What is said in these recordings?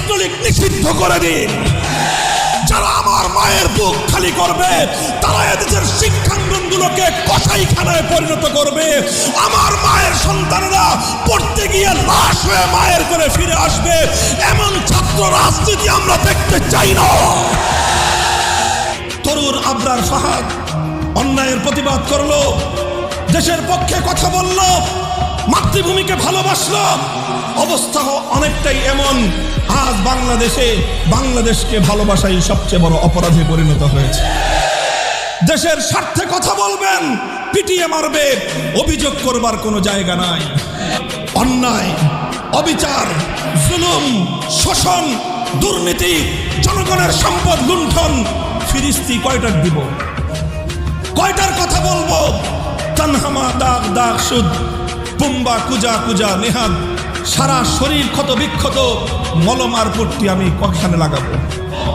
ছাত্রলীগ নিষিদ্ধ করে দিন। যারা আমার মায়ের বুক খালি করবে তারা এদেশের শিক্ষাঙ্গনগুলোকে কসাইখানায় পরিণত করবে। আমার মায়ের সন্তানেরা পড়তে গিয়ে লাশ হয়ে মায়ের করে ফিরে আসবে। এমন ছাত্র রাজনীতি আমরা দেখতে চাই না। তরুণ আবরার ফাহাদ অন্যায়ের প্রতিবাদ করলো, দেশের পক্ষে কথা বলল, মাতৃভূমিকে ভালোবাসলো। অবস্থা অনেকটাই এমন, আজ বাংলাদেশকে ভালোবাসাই সবচেয়ে বড় অপরাধে পরিণত হয়েছে। দেশের স্বার্থে কথা বলবেন, পিটিয়ে মারবে, অভিযোগ করবার কোনো জায়গা নাই। অন্যায়, অবিচার, জুলুম, শোষণ, দুর্নীতি, জনগণের সম্পদ লুণ্ঠন, ফিরিস্তি কয়টার দিব, কয়টার কথা বলবো? তানহামা দাগ দাগ সুদ, পুম্বা কুজা কুজা নেহাদ, সারা শরীর ক্ষত বিক্ষত, মলম আর পট্টি আমি কখানে লাগাবো?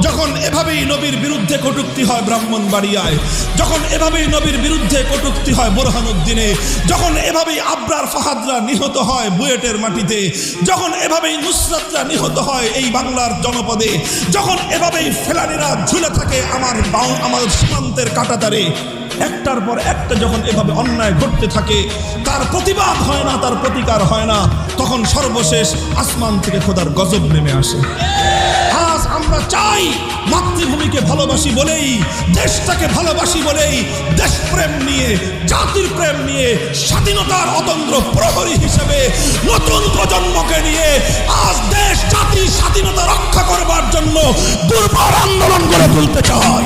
যখন এভাবেই নবীর বিরুদ্ধে কটূক্তি হয় ব্রাহ্মণবাড়িয়ায়, যখন এভাবেই নবীর বিরুদ্ধে কটূক্তি হয় বোরহানুদ্দিনে, যখন এভাবেই আবরার ফাহাদরা নিহত হয় বুয়েটের মাটিতে, যখন এভাবেই নুসরাতরা নিহত হয় এই বাংলার জনপদে, যখন এভাবেই ফেলানিরা ঝুলে থাকে আমার সীমান্তের কাঁটাতারে, একটার পর একটা যখন এভাবে অন্যায় ঘটতে থাকে, তার প্রতিবাদ হয় না, তার প্রতিকার হয় না, তখন সর্বশেষ আসমান থেকে খোদার গজব নেমে আসে। আজ আমরা চাই মাতৃভূমিকে ভালোবাসি বলেই, দেশটাকে ভালোবাসি বলেই, দেশপ্রেম নিয়ে, জাতির প্রেম নিয়ে, স্বাধীনতার অতন্দ্র প্রহরী হিসেবে নতুন প্রজন্মকে নিয়ে আজ দেশ জাতির স্বাধীনতা রক্ষা করবার জন্য দুর্বার আন্দোলন গড়ে তুলতে চাই।